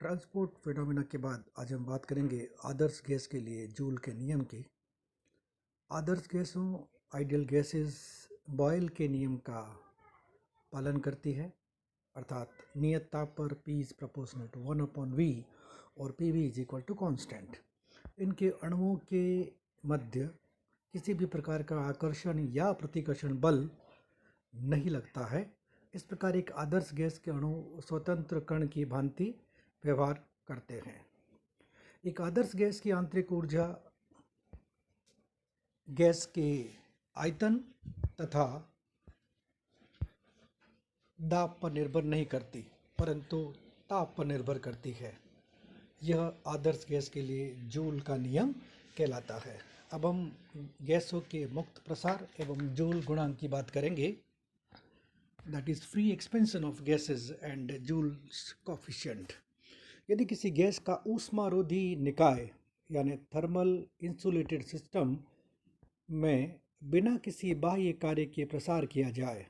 Transport phenomena के बाद आज हम बात करेंगे आदर्श गैस के लिए जूल के नियम की। आदर्श गैसों आइडियल गैसेस बॉयल के नियम का पालन करती है, अर्थात नियत ताप पर P is proportional to 1/V और PV is equal to constant. इनके अणुओं के मध्य किसी भी प्रकार का आकर्षण या प्रतिकर्षण बल नहीं लगता है। इस प्रकार एक आदर्श गैस के अणु स्वतंत्र कण की भांति व्यवहार करते हैं। एक आदर्श गैस की आंतरिक ऊर्जा गैस के आयतन तथा दाब पर निर्भर नहीं करती, परंतु ताप पर निर्भर करती है। यह आदर्श गैस के लिए जूल का नियम कहलाता है। अब हम गैसों के मुक्त प्रसार एवं जूल गुणांक की बात करेंगे, that is free expansion of gases and Joule's coefficient. यदि किसी गैस का ऊष्मारोधी निकाय यानी थर्मल इंसुलेटेड सिस्टम में बिना किसी बाह्य कार्य के प्रसार किया जाए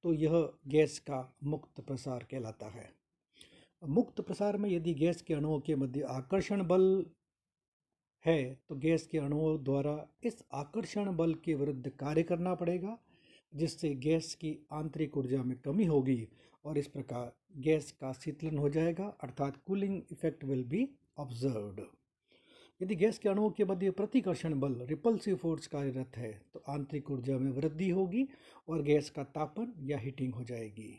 तो यह गैस का मुक्त प्रसार कहलाता है। मुक्त प्रसार में यदि गैस के अणुओं के मध्य आकर्षण बल है तो गैस के अणुओं द्वारा इस आकर्षण बल के विरुद्ध कार्य करना पड़ेगा, जिससे गैस की आंतरिक ऊर्जा में कमी होगी और इस प्रकार गैस का शीतलन हो जाएगा, अर्थात cooling effect will be observed. यदि गैस के अणुओं के मध्य प्रतिकर्षण बल रिपल्सिव फोर्स कार्यरत है तो आंतरिक ऊर्जा में वृद्धि होगी और गैस का तापन या हीटिंग हो जाएगी।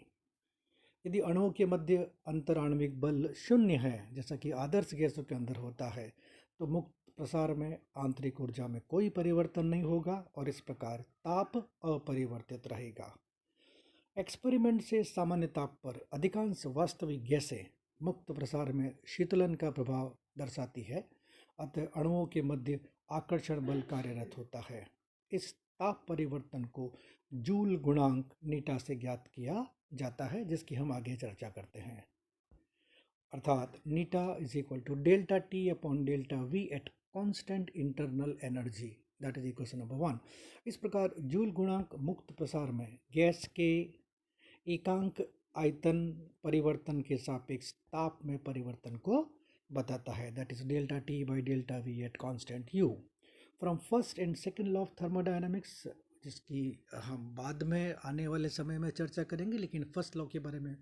यदि अणुओं के मध्य अंतराण्विक बल शून्य है, जैसा कि आदर्श गैसों के अंदर होता है, तो मुक्त प्रसार में आंतरिक ऊर्जा में कोई परिवर्तन नहीं होगा और इस प्रकार ताप अपरिवर्तित रहेगा। एक्सपेरिमेंट से सामान्य ताप पर अधिकांश वास्तविक गैसें मुक्त प्रसार में शीतलन का प्रभाव दर्शाती है, अतः अणुओं के मध्य आकर्षण बल कार्यरत होता है। इस ताप परिवर्तन को जूल गुणांक नीटा से ज्ञात किया जाता है, जिसकी हम आगे चर्चा करते हैं। अर्थात नीटा is equal to delta T upon delta V at constant internal energy, that is equation number 1। इस प्रकार जूल गुणांक मुक्त प्रसार में गैस के एकांक आयतन परिवर्तन के सापेक्ष ताप में परिवर्तन को बताता है, that is delta T by delta V at constant you. From first and second law of thermodynamics, जिसकी हम बाद में आने वाले समय में चर्चा करेंगे, लेकिन फर्स्ट लॉ के बारे में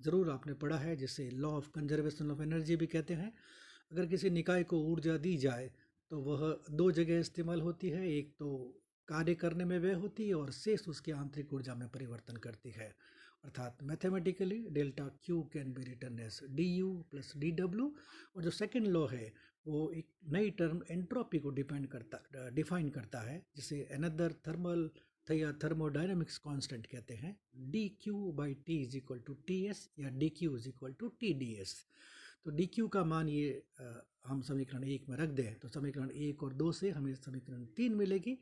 ज़रूर आपने पढ़ा है, जिसे law of conservation of energy भी कहते हैं। अगर किसी निकाय को ऊर्जा दी जाए तो वह दो जगह इस्तेमाल होती है, एक तो कार्य करने में व्यय होती है और शेष उसकी आंतरिक ऊर्जा में परिवर्तन करती है। अर्थात mathematically delta Q can be written as D U plus D W. और जो सेकेंड लॉ है वो एक नई टर्म एंट्रोपी को डिफाइन करता है, जिसे अनदर थर्मल या थर्मोडायनेमिक्स कांस्टेंट कहते हैं। D Q by T is equal to T S या D Q is equal to T D S. तो डी क्यू का मान ये हम समीकरण 1 में रख दें तो समीकरण 1 और 2 से हमें समीकरण 3 मिलेगी,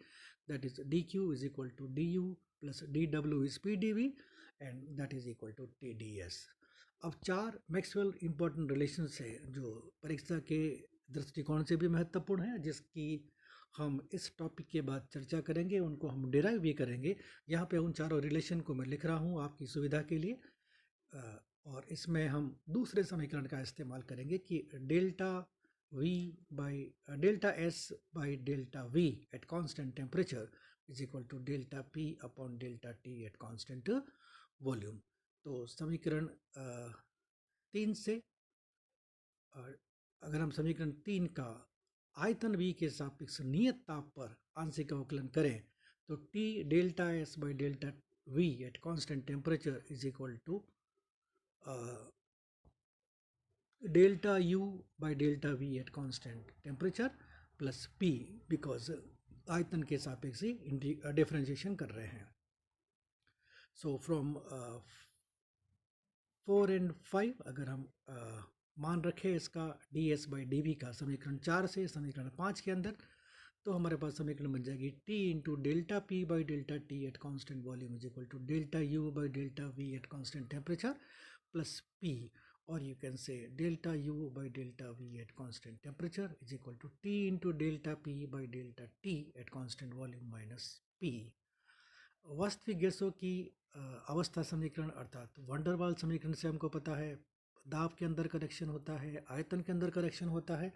that is D Q is equal to D U plus D W is P D V and that is equal to T D S. अब 4 मैक्सवेल इंपॉर्टेंट रिलेशंस है जो परीक्षा के दृष्टिकोण से भी महत्वपूर्ण है, जिसकी हम इस टॉपिक के बाद चर्चा करेंगे, उनको हम डिराइव भी करेंगे। यहाँ पे उन चारों रिलेशन को मैं लिख रहा हूँ आपकी सुविधा के लिए, और इसमें हम दूसरे समीकरण का इस्तेमाल करेंगे कि delta V by delta S by delta V at constant temperature is equal to delta P upon delta T at constant volume. तो समीकरण 3 से अगर हम समीकरण 3 का आयतन V के सापेक्ष नियत ताप पर आंशिक अवकलन करें तो T delta S by delta V at constant temperature is equal to delta U by delta V at constant temperature plus P, because आयतन के सापेक्ष ही डिफरेंशिएशन कर रहे हैं। सो फ्रॉम 4 and 5 अगर हम मान रखें इसका D S by D V का समीकरण 4 से समीकरण 5 के अंदर, तो हमारे पास समीकरण बन जाएगी T into delta P by delta T at constant volume is equal to delta U by delta V at constant temperature plus P, और you can say delta U by delta V at constant temperature is equal to T into delta P by delta T at constant volume minus P। वास्तविक गैसों की अवस्था समीकरण अर्थात van der Waals समीकरण से हमको पता है दाब के अंदर करेक्शन होता है, आयतन के अंदर करेक्शन होता है,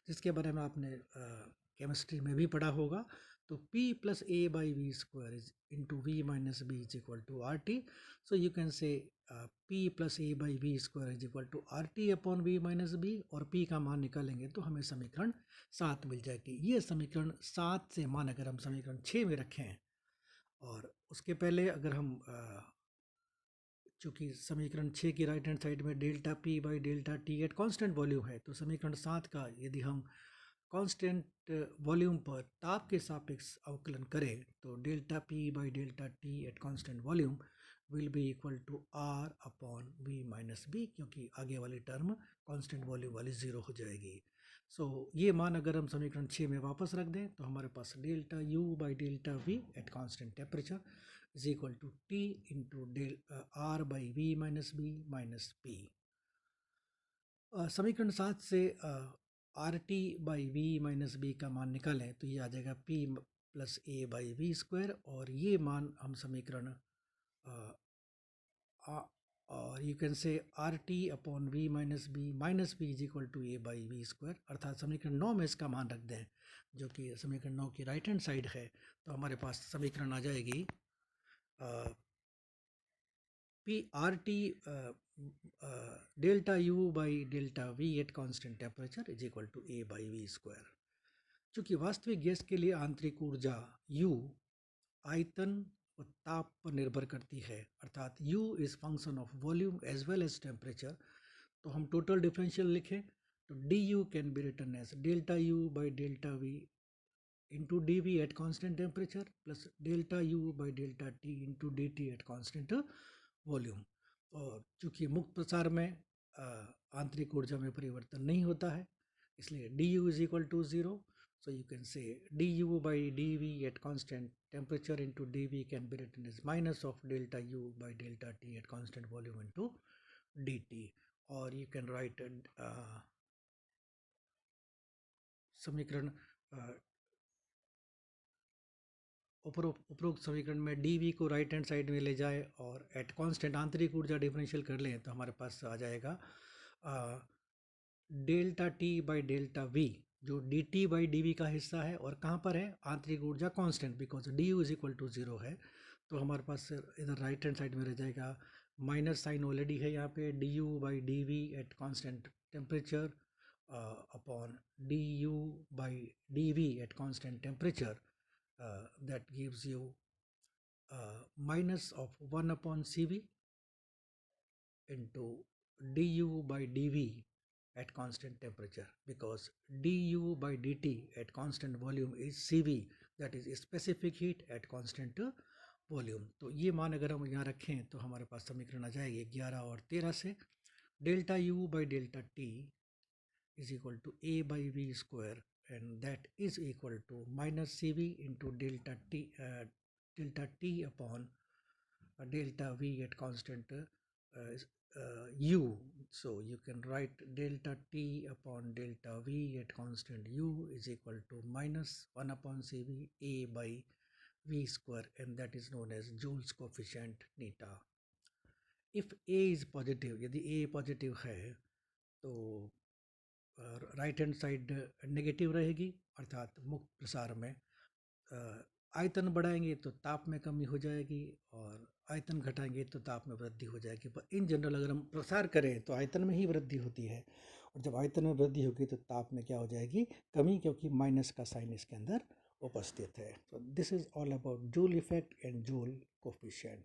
जिसके बारे में आपने केमिस्ट्री में भी पढ़ा होगा। तो P plus A by V square is into V minus B is equal to RT. So you can say P plus A by V square is equal to RT upon V minus B, और P का मान निकालेंगे तो हमें समीकरण 7 मिल जाएगी। ये समीकरण 7 से मान अगर हम समीकरण 6 में रखें, और उसके पहले अगर हम चूँकि समीकरण 6 की राइट हैंड साइड में delta P by delta T at constant volume है, तो समीकरण 7 का यदि हम कांस्टेंट वॉल्यूम पर ताप के सापेक्ष अवकलन करें तो delta P by delta T at constant volume will be equal to R upon V minus B, क्योंकि आगे वाली टर्म कांस्टेंट वॉल्यूम वाली 0 हो जाएगी। ये मान अगर हम समीकरण 6 में वापस रख दें तो हमारे पास delta U by delta V at constant temperature is equal to T into R by V minus B minus P। समीकरण 7 से RT by V minus B का मान निकालें तो ये आ जाएगा P plus A by V square, और ये मान हम समीकरण और यू कैन से RT upon V minus B is equal to A by V square, अर्थात समीकरण 9 में इसका मान रख दें जो कि समीकरण 9 की राइट हैंड साइड है, तो हमारे पास समीकरण आ जाएगी P RT delta U by delta V at constant temperature is equal to A by V square. चूँकि वास्तविक गैस के लिए आंतरिक ऊर्जा U आयतन और ताप पर निर्भर करती है, अर्थात U is function of volume as well as temperature. तो हम टोटल डिफरेंशियल लिखें तो du can be written as delta U by delta V into dV at constant temperature plus delta U by delta T into dt at constant volume. और चूँकि मुक्त प्रसार में आंतरिक ऊर्जा में परिवर्तन नहीं होता है, इसलिए du is equal to 0। So you can say du by dV at constant temperature into dV can be written as minus of delta U by delta T at constant volume into dt, or you can write समीकरण उपरोक्त समीकरण में dV को right hand side में ले जाए और at constant आंतरिक ऊर्जा डिफरेंशियल कर लें तो हमारे पास आ जाएगा delta T by delta V, जो dt बाई dV का हिस्सा है और कहाँ पर है, आंतरिक ऊर्जा constant, because du is equal to 0 है। तो हमारे पास इधर राइट हैंड साइड में रह जाएगा माइनस साइन ऑलरेडी है यहाँ पे, du by dV at constant temperature upon du by dV at constant temperature, that gives you minus of 1 upon CV into du by dV at constant temperature, because du by dt at constant volume is CV, that is specific heat at constant volume. तो ये मान अगर हम यहाँ रखें तो हमारे पास समीकरण आ जाएगी 11 और 13 से delta U by delta T is equal to A by V square, and that is equal to minus CV into delta T upon delta V at constant U. So you can write delta T upon delta V at constant U is equal to minus 1 upon CV A by V square, and that is known as Joule's coefficient neta. If A is positive, यदि A positive है तो right hand side negative रहेगी, अर्थात मुक्त प्रसार में आयतन बढ़ाएंगे तो ताप में कमी हो जाएगी और आयतन घटाएंगे तो ताप में वृद्धि हो जाएगी। पर इन जनरल अगर हम प्रसार करें तो आयतन में ही वृद्धि होती है, और जब आयतन में वृद्धि होगी तो ताप में क्या हो जाएगी, कमी, क्योंकि माइनस का साइन इसके अंदर उपस्थित है। तो this is all about joule effect and joule coefficient.